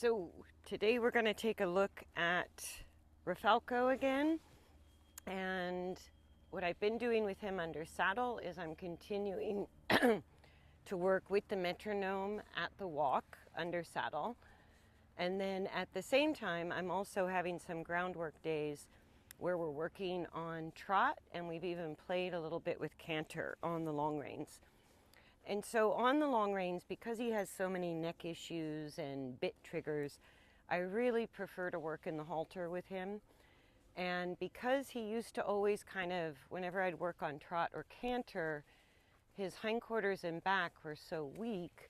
So today we're going to take a look at Rafalko again, and what I've been doing with him under saddle is I'm continuing to work with the metronome at the walk under saddle, and then at the same time I'm also having some groundwork days where we're working on trot, and we've even played a little bit with canter on the long reins. And so on the long reins, because he has so many neck issues and bit triggers, I really prefer to work in the halter with him. And because he used to always kind of, whenever I'd work on trot or canter, his hindquarters and back were so weak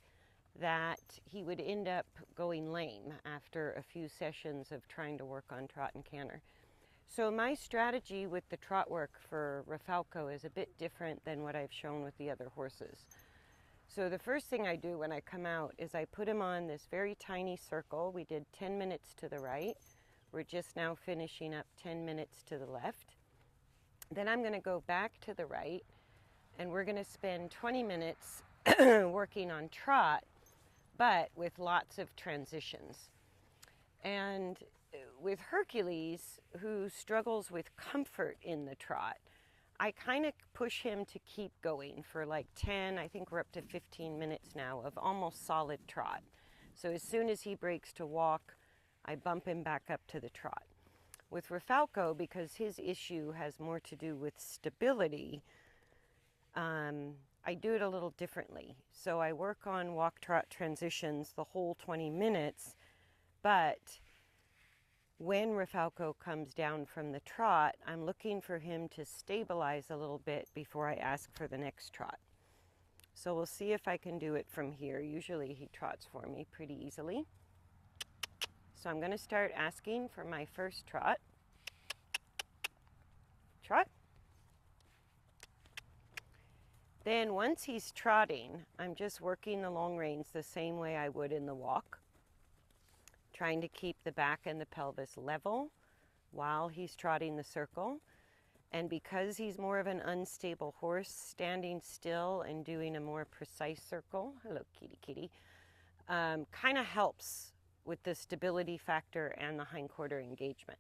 that he would end up going lame after a few sessions of trying to work on trot and canter. So my strategy with the trot work for Rafalko is a bit different than what I've shown with the other horses. So the first thing I do when I come out is I put him on this very tiny circle. We did 10 minutes to the right. We're just now finishing up 10 minutes to the left. Then I'm going to go back to the right, and we're going to spend 20 minutes working on trot, but with lots of transitions. And with Hercules, who struggles with comfort in the trot, I kind of push him to keep going for like 10, I think we're up to 15 minutes now of almost solid trot. So as soon as he breaks to walk, I bump him back up to the trot. With Rafalko, because his issue has more to do with stability, I do it a little differently. So I work on walk-trot transitions the whole 20 minutes, but when Rafalko comes down from the trot, I'm looking for him to stabilize a little bit before I ask for the next trot. So we'll see if I can do it from here. Usually he trots for me pretty easily. So I'm going to start asking for my first trot. Trot. Then once he's trotting, I'm just working the long reins the same way I would in the walk, trying to keep the back and the pelvis level while he's trotting the circle. And because he's more of an unstable horse, standing still and doing a more precise circle, hello kitty kitty, kind of helps with the stability factor and the hindquarter engagement.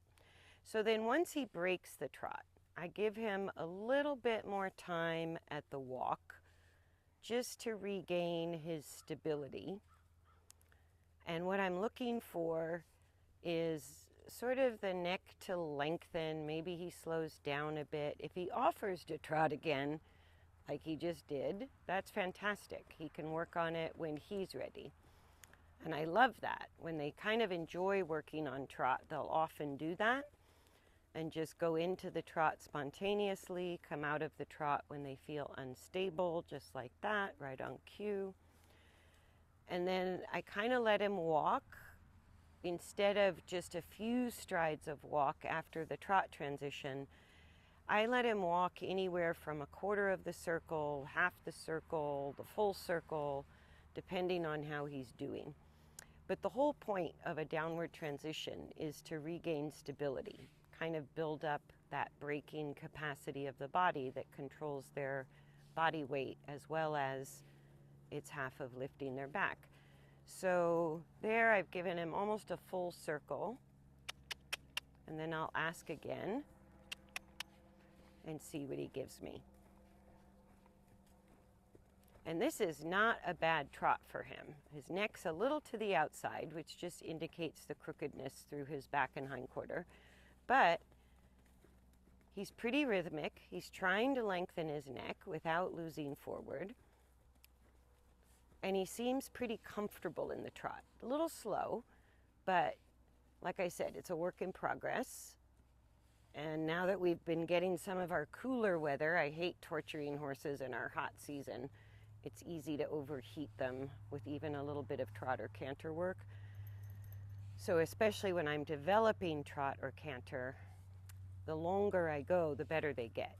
So then once he breaks the trot, I give him a little bit more time at the walk just to regain his stability. And what I'm looking for is sort of the neck to lengthen. Maybe he slows down a bit. If he offers to trot again, like he just did, that's fantastic. He can work on it when he's ready. And I love that. When they kind of enjoy working on trot, they'll often do that and just go into the trot spontaneously, come out of the trot when they feel unstable, just like that, right on cue. And then I kind of let him walk instead of just a few strides of walk after the trot transition. I let him walk anywhere from a quarter of the circle, half the circle, the full circle, depending on how he's doing. But the whole point of a downward transition is to regain stability, kind of build up that braking capacity of the body that controls their body weight as well as it's half of lifting their back. So there I've given him almost a full circle, and then I'll ask again and see what he gives me. And this is not a bad trot for him. His neck's a little to the outside, which just indicates the crookedness through his back and hindquarter, but he's pretty rhythmic. He's trying to lengthen his neck without losing forward. And he seems pretty comfortable in the trot. A little slow, but like I said, it's a work in progress. And now that we've been getting some of our cooler weather, I hate torturing horses in our hot season. It's easy to overheat them with even a little bit of trot or canter work. So especially when I'm developing trot or canter, the longer I go, the better they get.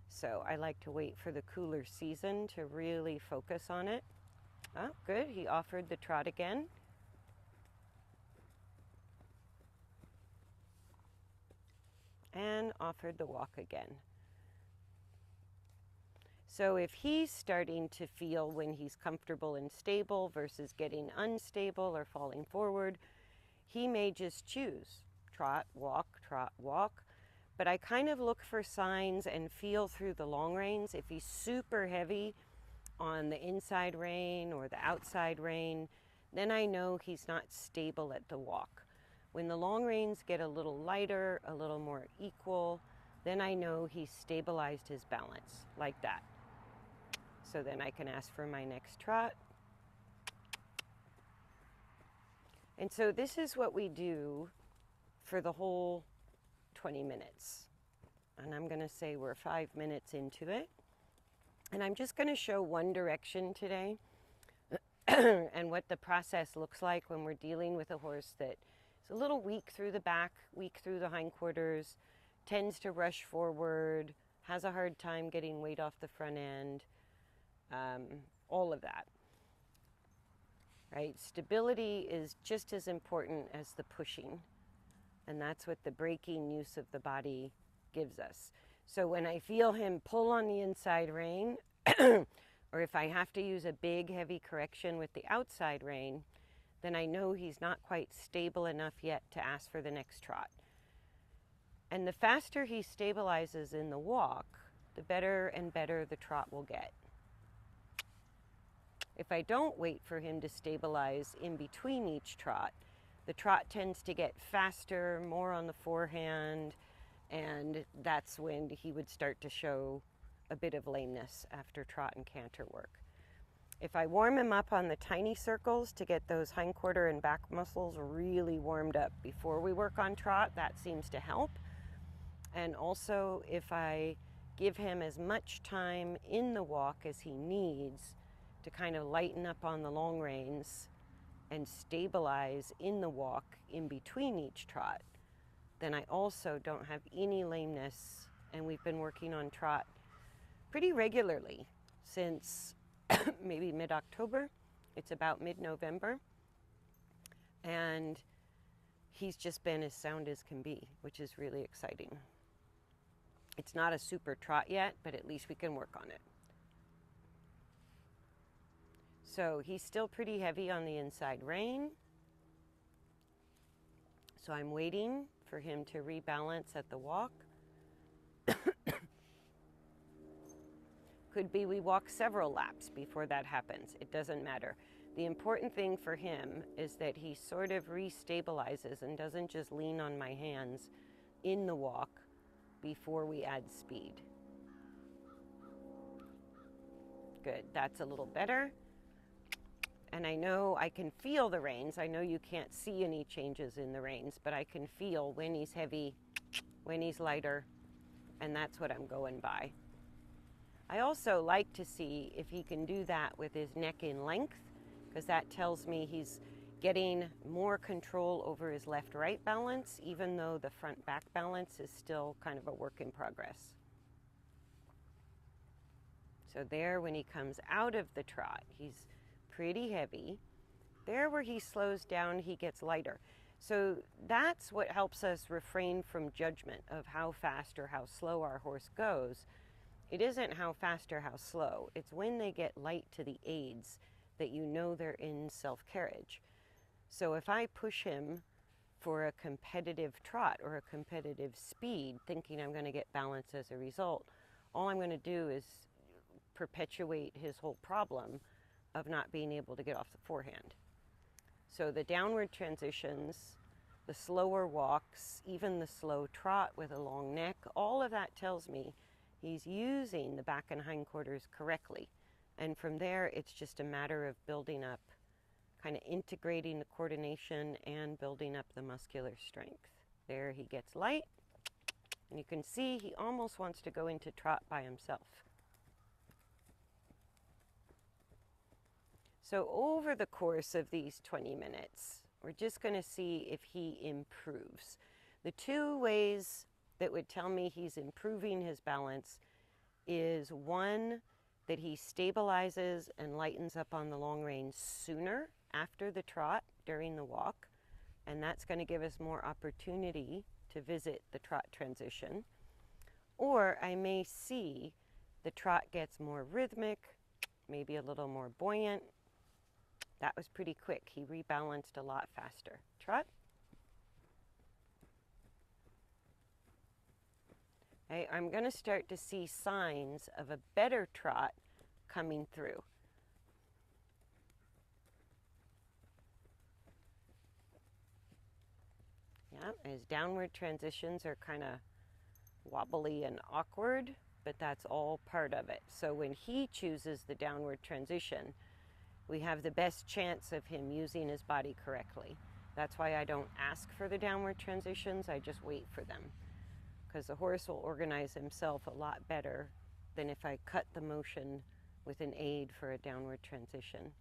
So I like to wait for the cooler season to really focus on it. Oh, good. He offered the trot again. And offered the walk again. So if he's starting to feel when he's comfortable and stable versus getting unstable or falling forward, He may just choose trot, walk, but I kind of look for signs and feel through the long reins. If he's super heavy on the inside rein or the outside rein, then I know he's not stable at the walk. When the long reins get a little lighter, a little more equal, then I know he's stabilized his balance, like that. So then I can ask for my next trot. And so this is what we do for the whole 20 minutes. And I'm going to say we're 5 minutes into it. And I'm just going to show one direction today and what the process looks like when we're dealing with a horse that is a little weak through the back, weak through the hindquarters, tends to rush forward, has a hard time getting weight off the front end, all of that. Right? Stability is just as important as the pushing. And that's what the braking use of the body gives us. So when I feel him pull on the inside rein, or if I have to use a big heavy correction with the outside rein, then I know he's not quite stable enough yet to ask for the next trot. And the faster he stabilizes in the walk, the better and better the trot will get. If I don't wait for him to stabilize in between each trot, the trot tends to get faster, more on the forehand, and that's when he would start to show a bit of lameness after trot and canter work. If I warm him up on the tiny circles to get those hindquarter and back muscles really warmed up before we work on trot, that seems to help. And also if I give him as much time in the walk as he needs to kind of lighten up on the long reins and stabilize in the walk in between each trot, then I also don't have any lameness. And we've been working on trot pretty regularly since maybe mid-October. It's about mid-November. And he's just been as sound as can be, which is really exciting. It's not a super trot yet, but at least we can work on it. So he's still pretty heavy on the inside rein. So I'm waiting for him to rebalance at the walk. Could be we walk several laps before that happens. It doesn't matter. The important thing for him is that he sort of restabilizes and doesn't just lean on my hands in the walk before we add speed. Good, that's a little better. And I know I can feel the reins. I know you can't see any changes in the reins, but I can feel when he's heavy, when he's lighter, and that's what I'm going by. I also like to see if he can do that with his neck in length, because that tells me he's getting more control over his left-right balance, even though the front-back balance is still kind of a work in progress. So there, when he comes out of the trot, he's pretty heavy. There where he slows down, he gets lighter. So that's what helps us refrain from judgment of how fast or how slow our horse goes. It isn't how fast or how slow. It's when they get light to the aids that you know they're in self-carriage. So if I push him for a competitive trot or a competitive speed, thinking I'm going to get balance as a result, all I'm going to do is perpetuate his whole problem of not being able to get off the forehand. So the downward transitions, the slower walks, even the slow trot with a long neck, all of that tells me he's using the back and hindquarters correctly. And from there, it's just a matter of building up, kind of integrating the coordination and building up the muscular strength. There he gets light, and you can see he almost wants to go into trot by himself. So over the course of these 20 minutes, we're just going to see if he improves. The two ways that would tell me he's improving his balance is one, that he stabilizes and lightens up on the long rein sooner after the trot during the walk, and that's going to give us more opportunity to visit the trot transition. Or I may see the trot gets more rhythmic, maybe a little more buoyant. That was pretty quick. He rebalanced a lot faster. Trot. Okay, I'm going to start to see signs of a better trot coming through. Yeah, his downward transitions are kind of wobbly and awkward, but that's all part of it. So when he chooses the downward transition, we have the best chance of him using his body correctly. That's why I don't ask for the downward transitions, I just wait for them. Because the horse will organize himself a lot better than if I cut the motion with an aid for a downward transition.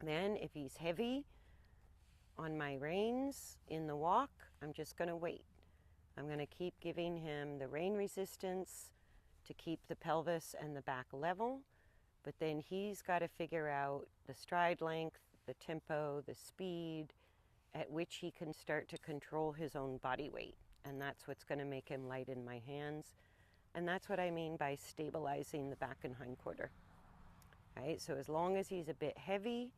Then if he's heavy on my reins in the walk, I'm just going to wait. I'm going to keep giving him the rein resistance to keep the pelvis and the back level, but then he's got to figure out the stride length, the tempo, the speed at which he can start to control his own body weight. And that's what's going to make him light in my hands. And that's what I mean by stabilizing the back and hindquarter. Right? So as long as he's a bit heavy,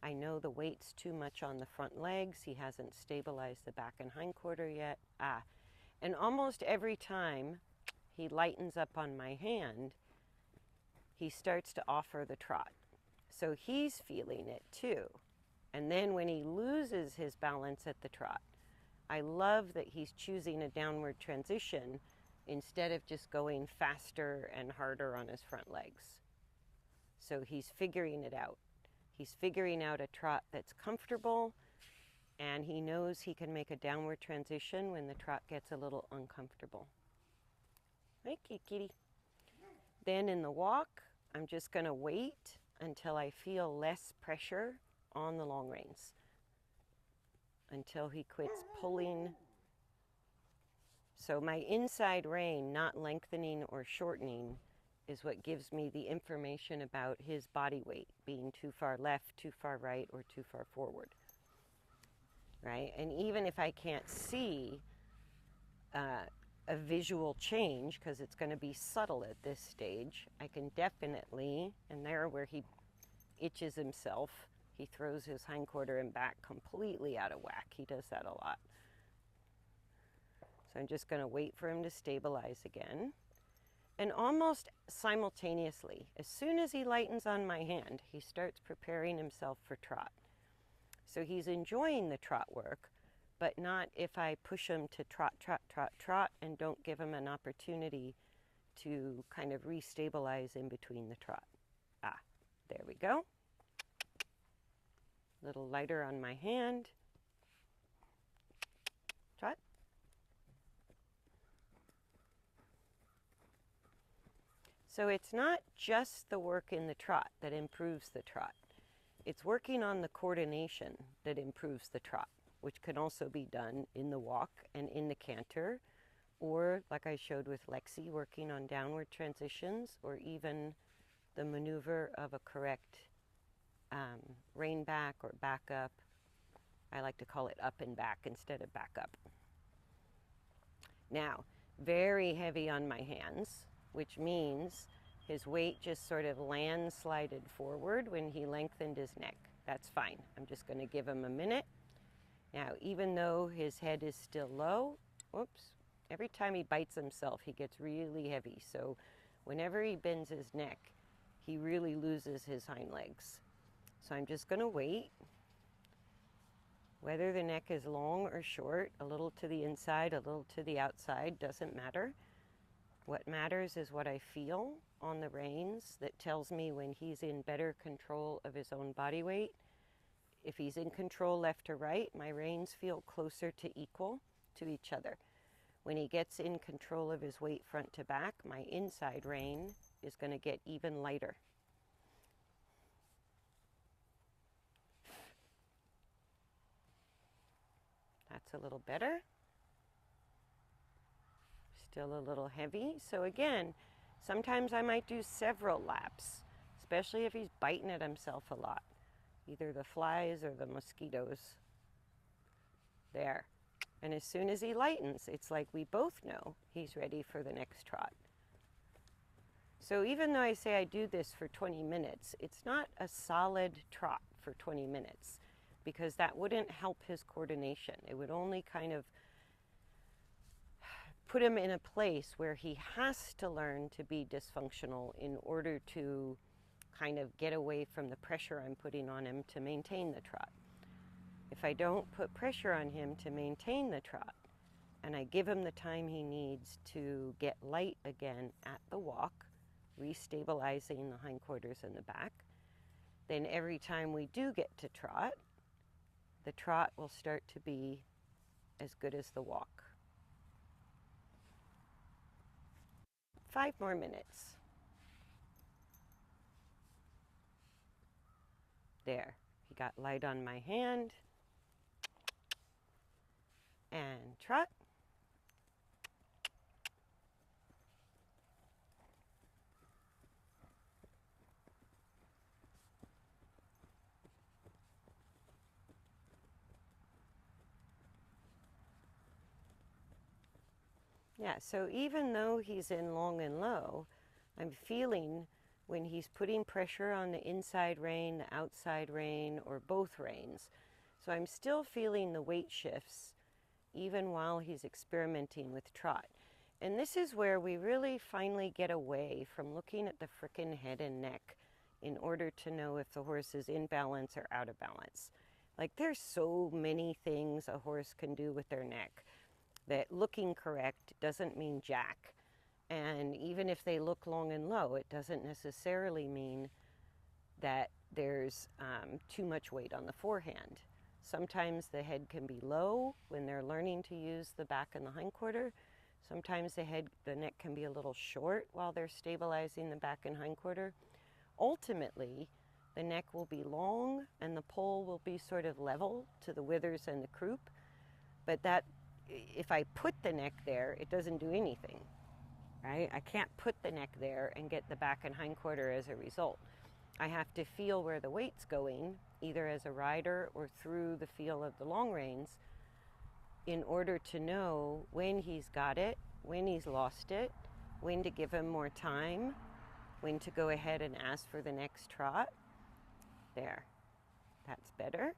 I know the weight's too much on the front legs. He hasn't stabilized the back and hindquarter yet. And almost every time he lightens up on my hand, he starts to offer the trot. So he's feeling it too. And then when he loses his balance at the trot, I love that he's choosing a downward transition instead of just going faster and harder on his front legs. So he's figuring it out. He's figuring out a trot that's comfortable, and he knows he can make a downward transition when the trot gets a little uncomfortable. Thank you, kitty. Then in the walk, I'm just going to wait until I feel less pressure on the long reins, until he quits pulling. So my inside rein not lengthening or shortening is what gives me the information about his body weight being too far left, too far right, or too far forward. Right? And even if I can't see a visual change, because it's going to be subtle at this stage, I can definitely, and there where he itches himself, he throws his hindquarter and back completely out of whack. He does that a lot. So I'm just going to wait for him to stabilize again. And almost simultaneously, as soon as he lightens on my hand, he starts preparing himself for trot. So he's enjoying the trot work, but not if I push him to trot, trot, trot, trot, and don't give him an opportunity to kind of restabilize in between the trot. There we go. A little lighter on my hand. Trot. So it's not just the work in the trot that improves the trot. It's working on the coordination that improves the trot, which can also be done in the walk and in the canter, or like I showed with Lexi, working on downward transitions, or even the maneuver of a correct rein back or back up. I like to call it up and back instead of back up. Now, very heavy on my hands, which means his weight just sort of landslided forward when he lengthened his neck. That's fine. I'm just going to give him a minute. Now, even though his head is still low, every time he bites himself, he gets really heavy. So whenever he bends his neck, he really loses his hind legs. So I'm just going to wait. Whether the neck is long or short, a little to the inside, a little to the outside, doesn't matter. What matters is what I feel on the reins that tells me when he's in better control of his own body weight. If he's in control left or right, my reins feel closer to equal to each other. When he gets in control of his weight front to back, my inside rein is going to get even lighter. That's a little better. Still a little heavy. So again, sometimes I might do several laps, especially if he's biting at himself a lot. Either the flies or the mosquitoes. There. And as soon as he lightens, it's like we both know he's ready for the next trot. So even though I say I do this for 20 minutes, it's not a solid trot for 20 minutes because that wouldn't help his coordination. It would only kind of put him in a place where he has to learn to be dysfunctional in order to kind of get away from the pressure I'm putting on him to maintain the trot. If I don't put pressure on him to maintain the trot, and I give him the time he needs to get light again at the walk, restabilizing the hindquarters and the back, then every time we do get to trot, the trot will start to be as good as the walk. 5 more minutes. There, he got light on my hand. And trot. Yeah, so even though he's in long and low, I'm feeling when he's putting pressure on the inside rein, the outside rein, or both reins. So I'm still feeling the weight shifts even while he's experimenting with trot. And this is where we really finally get away from looking at the frickin' head and neck in order to know if the horse is in balance or out of balance. Like, there's so many things a horse can do with their neck that looking correct doesn't mean jack. And even if they look long and low, it doesn't necessarily mean that there's too much weight on the forehand. Sometimes the head can be low when they're learning to use the back and the hindquarter. Sometimes the neck can be a little short while they're stabilizing the back and hindquarter. Ultimately, the neck will be long and the poll will be sort of level to the withers and the croup. But that, if I put the neck there, it doesn't do anything, right? I can't put the neck there and get the back and hindquarter as a result. I have to feel where the weight's going, either as a rider or through the feel of the long reins, in order to know when he's got it, when he's lost it, when to give him more time, when to go ahead and ask for the next trot. There, that's better.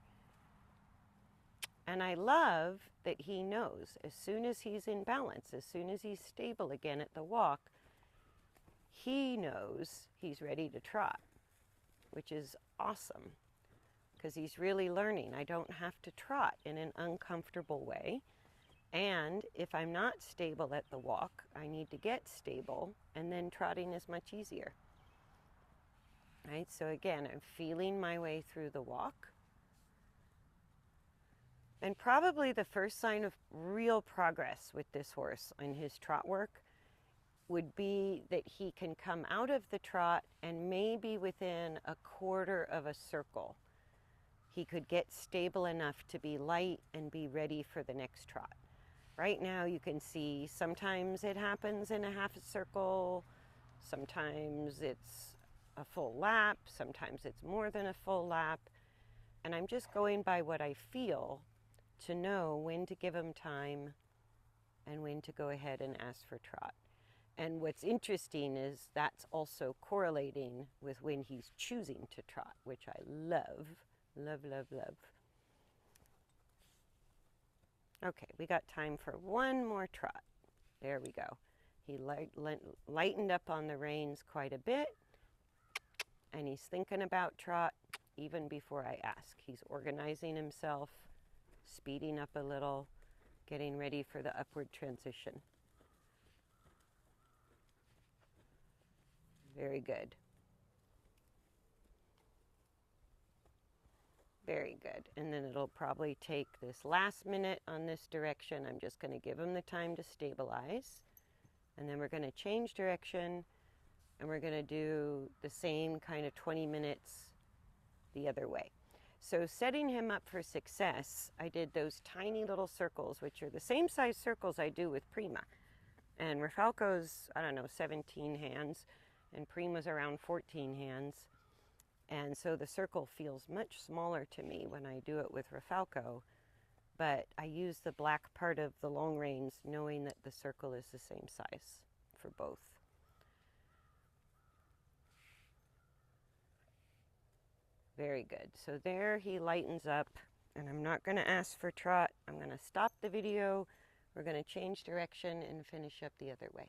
And I love that he knows as soon as he's in balance, as soon as he's stable again at the walk, he knows he's ready to trot, which is awesome because he's really learning. I don't have to trot in an uncomfortable way. And if I'm not stable at the walk, I need to get stable, and then trotting is much easier. Right? So again, I'm feeling my way through the walk. And probably the first sign of real progress with this horse in his trot work would be that he can come out of the trot and maybe within a quarter of a circle, he could get stable enough to be light and be ready for the next trot. Right now you can see sometimes it happens in a half a circle, sometimes it's a full lap, sometimes it's more than a full lap. And I'm just going by what I feel to know when to give him time and when to go ahead and ask for trot. And what's interesting is that's also correlating with when he's choosing to trot, which I love, love, love, love. Okay, we got time for one more trot. There we go. He lightened up on the reins quite a bit, and he's thinking about trot even before I ask. He's organizing himself, speeding up a little, getting ready for the upward transition. Very good. Very good. And then it'll probably take this last minute on this direction. I'm just going to give him the time to stabilize. And then we're going to change direction, and we're going to do the same kind of 20 minutes the other way. So setting him up for success, I did those tiny little circles, which are the same size circles I do with Prima. And Rafalko's, 17 hands, and Prima's around 14 hands. And so the circle feels much smaller to me when I do it with Rafalko, but I use the black part of the long reins knowing that the circle is the same size for both. Very good. So there he lightens up, and I'm not going to ask for trot. I'm going to stop the video. We're going to change direction and finish up the other way.